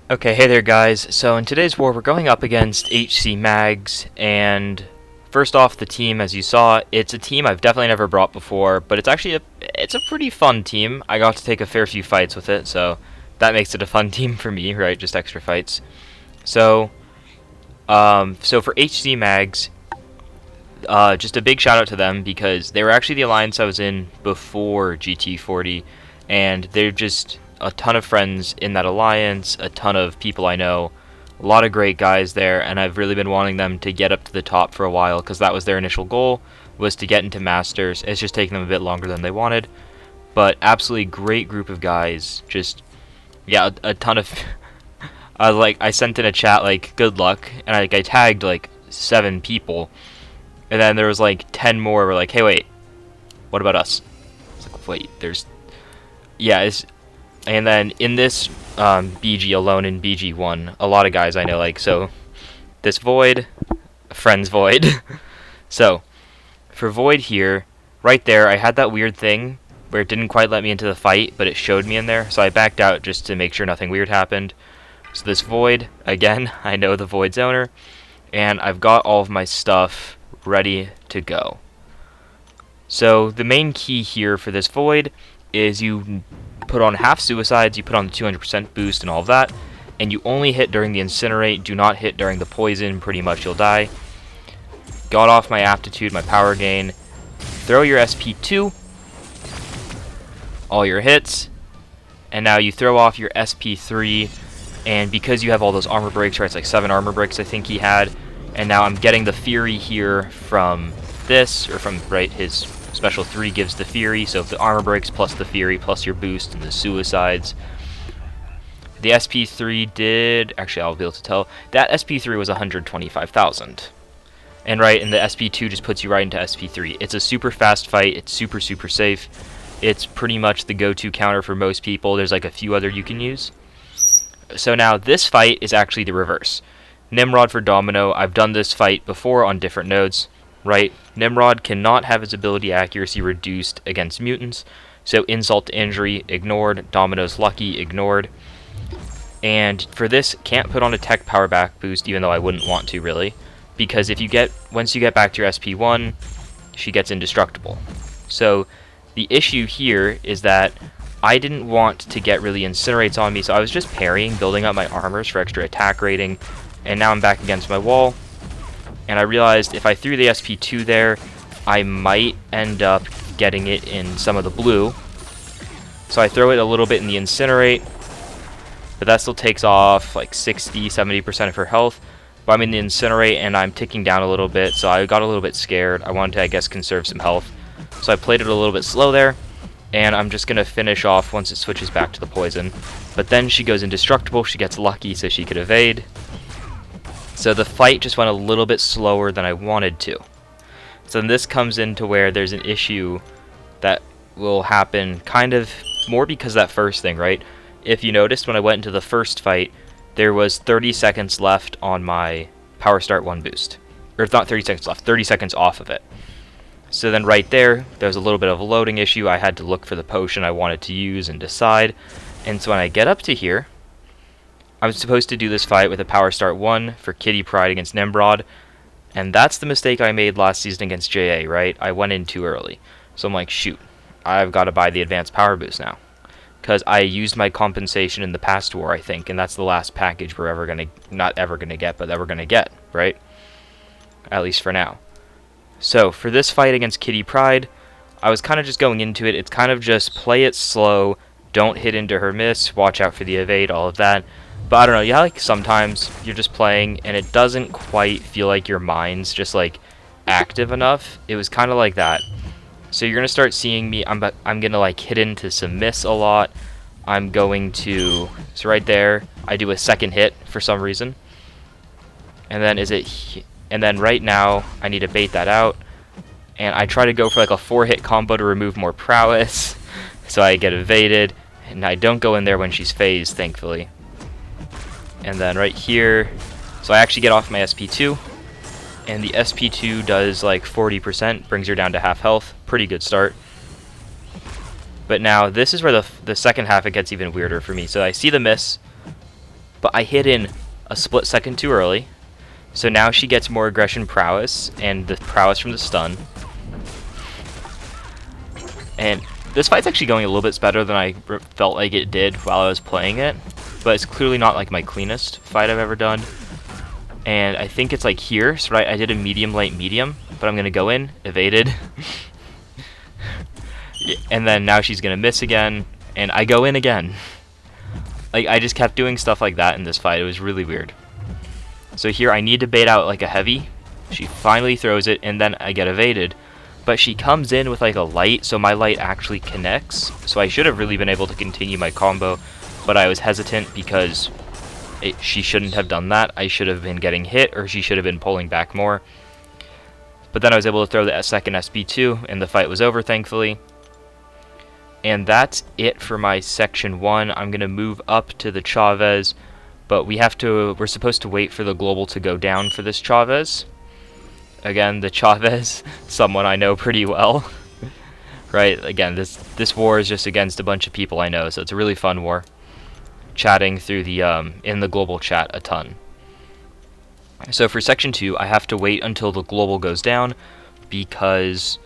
Okay, hey there guys. So in today's war we're going up against HC Mags, and first off, the team, as you saw, it's a team I've definitely never brought before, but it's a pretty fun team. I got to take a fair few fights with it, so that makes it a fun team for me, right? Just extra fights. So so for HC Mags, just a big shout out to them because they were actually the alliance I was in before GT40, and they're just a ton of friends in that alliance, a ton of people I know, a lot of great guys there, and I've really been wanting them to get up to the top for a while because that was their initial goal, was to get into Masters. It's just taken them a bit longer than they wanted, but absolutely great group of guys. Just, yeah, a ton of... I sent in a chat, like, good luck, and I tagged, like, 7 people, and then there was, like, 10 more were like, hey, wait, what about us? It's like, wait, there's... Yeah, and then in this BG alone, in BG1, a lot of guys I know, like, so this Void, friends Void. So for Void here, right there, I had that weird thing where it didn't quite let me into the fight, but it showed me in there, so I backed out just to make sure nothing weird happened. So this Void, again, I know the Void's owner, and I've got all of my stuff ready to go. So the main key here for this Void is you put on half suicides, you put on the 200% boost and all of that, and you only hit during the incinerate, do not hit during the poison, pretty much you'll die. Got off my aptitude, my power gain, throw your SP2, all your hits, and now you throw off your SP3, and because you have all those armor breaks, right, it's like 7 armor breaks I think he had, and now I'm getting the Fury here from this, or from, right, his special 3 gives the Fury, so if the armor breaks plus the Fury plus your boost and the suicides. The SP3 did, actually I'll be able to tell, that SP3 was 125,000. And right, and the SP2 just puts you right into SP3. It's a super fast fight, it's super safe. It's pretty much the go-to counter for most people. There's like a few other you can use. So now this fight is actually the reverse. Nimrod for Domino, I've done this fight before on different nodes. Right, Nimrod cannot have his ability accuracy reduced against mutants, so insult to injury, ignored. Domino's lucky, ignored. And for this, can't put on a tech power back boost, even though I wouldn't want to really, because if you once you get back to your SP1, she gets indestructible. So the issue here is that I didn't want to get really incinerates on me, so I was just parrying, building up my armors for extra attack rating, and now I'm back against my wall. And I realized if I threw the SP2 there, I might end up getting it in some of the blue. So I throw it a little bit in the incinerate, but that still takes off like 60-70% of her health. But I'm in the incinerate and I'm ticking down a little bit, so I got a little bit scared. I wanted to, I guess, conserve some health. So I played it a little bit slow there, and I'm just going to finish off once it switches back to the poison. But then she goes indestructible, she gets lucky so she could evade. So the fight just went a little bit slower than I wanted to. So then this comes into where there's an issue that will happen kind of more because of that first thing, right? If you noticed when I went into the first fight, there was 30 seconds left on my Power Start 1 boost. Or not 30 seconds left, 30 seconds off of it. So then right there was a little bit of a loading issue. I had to look for the potion I wanted to use and decide. And so when I get up to here, I'm supposed to do this fight with a Power Start 1 for Kitty Pryde against Nimrod, and that's the mistake I made last season against JA, right? I went in too early. So I'm like, shoot, I've got to buy the advanced power boost now. Because I used my compensation in the past war, I think, and that's the last package we're ever going to, not ever going to get, but that we're going to get, right? At least for now. So for this fight against Kitty Pryde, I was kind of just going into it. It's kind of just play it slow, don't hit into her miss, watch out for the evade, all of that. But I don't know, yeah, like sometimes you're just playing and it doesn't quite feel like your mind's just like active enough. It was kind of like that. So you're gonna start seeing me. I'm gonna like hit into some miss a lot. I'm going to, so right there, I do a second hit for some reason. And then right now I need to bait that out. And I try to go for like a 4-hit combo to remove more prowess. So I get evaded, and I don't go in there when she's phased, thankfully. And then right here, so I actually get off my SP2, and the SP2 does like 40%, brings her down to half health. Pretty good start. But now this is where the second half it gets even weirder for me. So I see the miss, but I hit in a split second too early. So now she gets more aggression prowess, and the prowess from the stun. And this fight's actually going a little bit better than I felt like it did while I was playing it, but it's clearly not like my cleanest fight I've ever done. And I think it's like here, so I did a medium, light, medium, but I'm gonna go in, evaded, and then now she's gonna miss again, and I go in again. Like, I just kept doing stuff like that in this fight. It was really weird. So here I need to bait out like a heavy. She finally throws it, and then I get evaded. But she comes in with like a light, so my light actually connects. So I should have really been able to continue my combo, but I was hesitant because she shouldn't have done that. I should have been getting hit, or she should have been pulling back more. But then I was able to throw the second SP2, and the fight was over, thankfully. And that's it for my section 1. I'm going to move up to the Chavez, but we're supposed to wait for the global to go down for this Chavez. Again, the Chavez, someone I know pretty well. Right, again, this war is just against a bunch of people I know, so it's a really fun war. Chatting through the in the global chat a ton. So for section 2, I have to wait until the global goes down because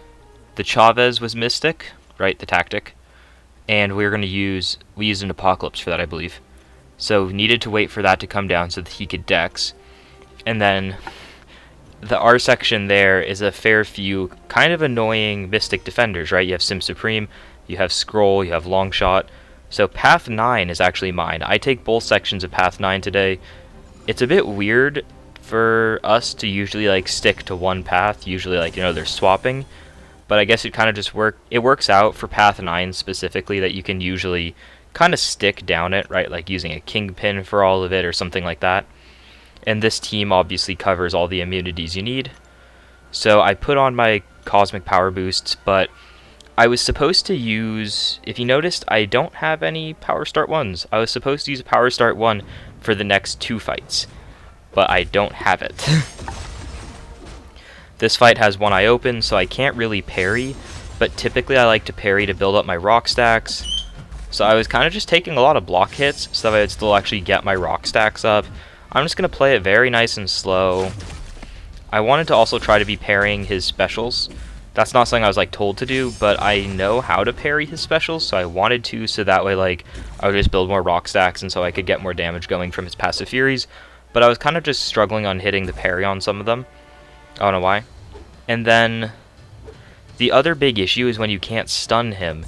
the Chavez was Mystic, right, the tactic, and we used an Apocalypse for that, I believe. So we needed to wait for that to come down so that he could Dex, and then the R section there is a fair few kind of annoying Mystic defenders, right? You have Sim Supreme, you have Skrull, you have Longshot. So Path 9 is actually mine. I take both sections of Path 9 today. It's a bit weird for us to usually like stick to one path. Usually, like, you know, they're swapping. But I guess it kind of just works out for Path 9 specifically that you can usually kind of stick down it, right? Like using a Kingpin for all of it or something like that. And this team obviously covers all the immunities you need. So I put on my Cosmic Power Boosts, but I was supposed to use, if you noticed, I don't have any Power Start 1s. I was supposed to use a Power Start 1 for the next 2 fights, but I don't have it. This fight has one eye open, so I can't really parry, but typically I like to parry to build up my rock stacks. So I was kind of just taking a lot of block hits so that I would still actually get my rock stacks up. I'm just going to play it very nice and slow. I wanted to also try to be parrying his specials. That's not something I was like told to do, but I know how to parry his specials, so I wanted to, so that way like I would just build more rock stacks and so I could get more damage going from his passive furies. But I was kind of just struggling on hitting the parry on some of them. I don't know why. And then the other big issue is when you can't stun him,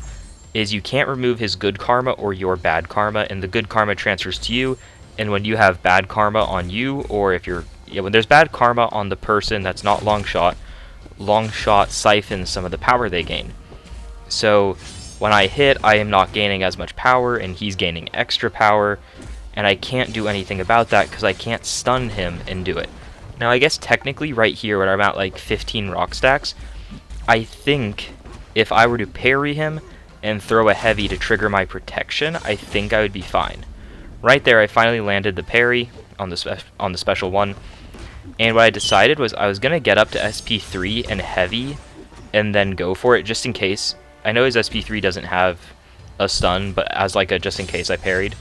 is you can't remove his good karma or your bad karma, and the good karma transfers to you, and when you have bad karma on you, or if you're, when there's bad karma on the person that's not Longshot, Longshot siphons some of the power they gain. So when I hit, I am not gaining as much power, and he's gaining extra power, and I can't do anything about that because I can't stun him and do it. Now I guess technically right here when I'm at like 15 rock stacks, I think if I were to parry him and throw a heavy to trigger my protection, I think I would be fine. Right there I finally landed the parry on the special one. And what I decided was I was going to get up to SP3 and heavy and then go for it just in case. I know his SP3 doesn't have a stun, but as like a just in case I parried.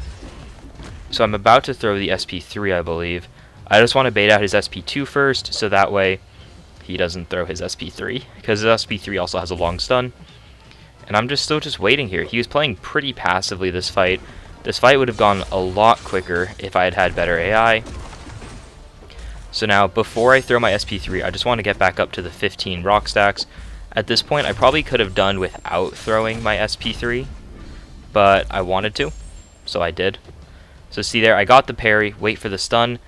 So I'm about to throw the SP3, I believe. I just want to bait out his SP2 first, so that way he doesn't throw his SP3, because his SP3 also has a long stun. And I'm still just waiting here. He was playing pretty passively this fight. This fight would have gone a lot quicker if I had had better AI. So now, before I throw my SP3, I just want to get back up to the 15 rock stacks. At this point, I probably could have done without throwing my SP3, but I wanted to, so I did. So see there, I got the parry, wait for the stun.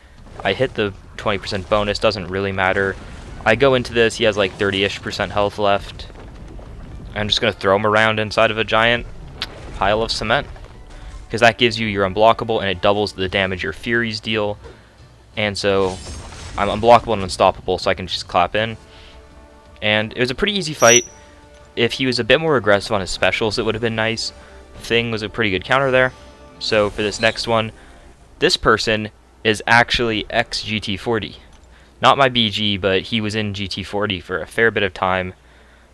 I hit the 20% bonus, doesn't really matter. I go into this, he has like 30-ish% health left. I'm just going to throw him around inside of a giant pile of cement, because that gives you your unblockable, and it doubles the damage your Furies deal. And so I'm unblockable and unstoppable, so I can just clap in. And it was a pretty easy fight. If he was a bit more aggressive on his specials, it would have been nice. Thing was a pretty good counter there. So for this next one, this person is actually ex-GT40. Not my BG, but he was in GT40 for a fair bit of time.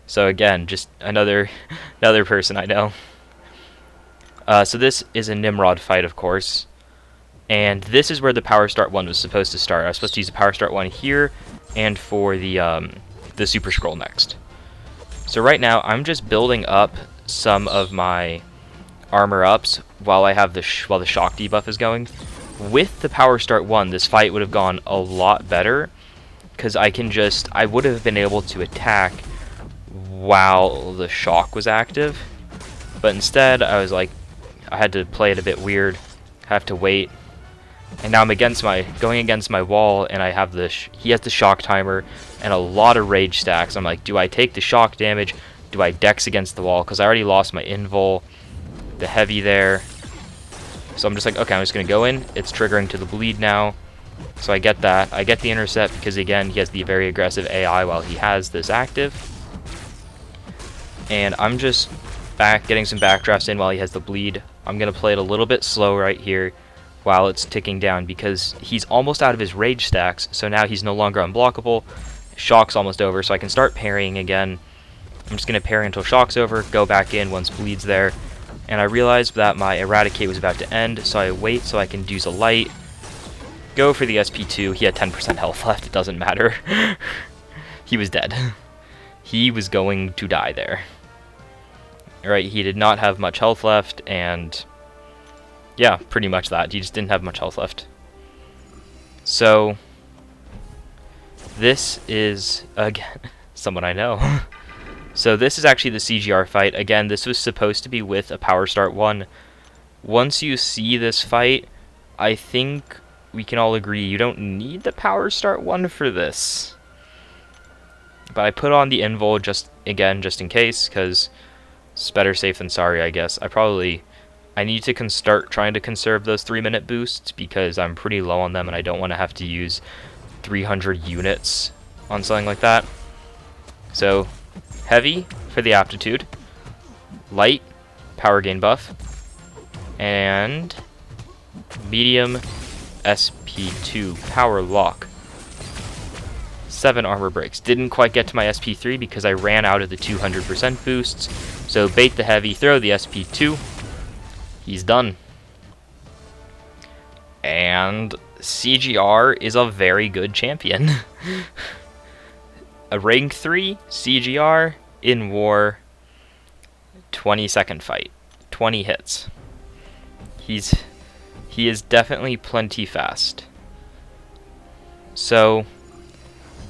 So again, just another person I know. So this is a Nimrod fight, of course. And this is where the Power Start 1 was supposed to start. I was supposed to use the Power Start 1 here, and for the Super Skrull next. So right now, I'm just building up some of my armor ups while I have while the shock debuff is going. With the Power Start 1, this fight would have gone a lot better, because I would have been able to attack while the shock was active. But instead, I was like, I had to play it a bit weird. I have to wait. And now I'm going against my wall, and I have he has the shock timer and a lot of rage stacks. I'm like, do I take the shock damage? Do I dex against the wall? Because I already lost my invul, the heavy there. So I'm just like, okay, I'm just going to go in. It's triggering to the bleed now. So I get that. I get the intercept because, again, he has the very aggressive AI while he has this active. And I'm just getting some backdrafts in while he has the bleed. I'm going to play it a little bit slow right here while it's ticking down because he's almost out of his rage stacks, so now he's no longer unblockable. Shock's almost over, so I can start parrying again. I'm just going to parry until shock's over, go back in once bleed's there, and I realized that my Eradicate was about to end, so I wait so I can use a light, go for the SP2. He had 10% health left, it doesn't matter. He was dead. He was going to die there. Alright, he did not have much health left, and yeah, pretty much that. He just didn't have much health left. So, this is, again, someone I know. So this is actually the CGR fight. Again, this was supposed to be with a Power Start 1. Once you see this fight, I think we can all agree you don't need the Power Start 1 for this. But I put on the invul just in case, because it's better safe than sorry, I guess. I need to start trying to conserve those 3-minute boosts because I'm pretty low on them and I don't want to have to use 300 units on something like that. So, heavy for the aptitude, light, power gain buff, and medium SP2 power lock. 7 armor breaks. Didn't quite get to my SP3 because I ran out of the 200% boosts. So bait the heavy, throw the SP2. He's done. And CGR is a very good champion. A rank 3 CGR in war, 20-second fight, 20 hits. He is definitely plenty fast. So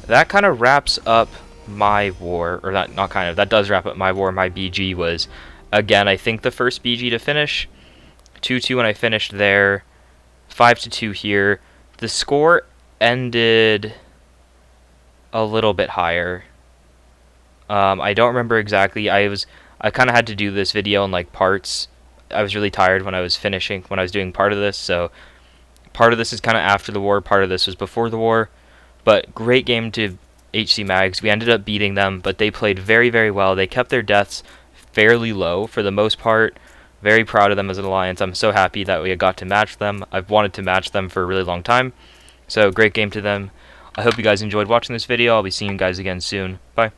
that kind of wraps up my war, or that does wrap up my war. My BG was, again, I think the first BG to finish. 2-2 when I finished there, 5-2 here. The score ended a little bit higher. I don't remember exactly. I kind of had to do this video in like parts. I was really tired when I was doing part of this, so part of this is kind of after the war, part of this was before the war. But great game to HC Mags. We ended up beating them, but they played very, very well. They kept their deaths fairly low for the most part. Very proud of them as an alliance. I'm so happy that we got to match them. I've wanted to match them for a really long time. So great game to them. I hope you guys enjoyed watching this video. I'll be seeing you guys again soon. Bye.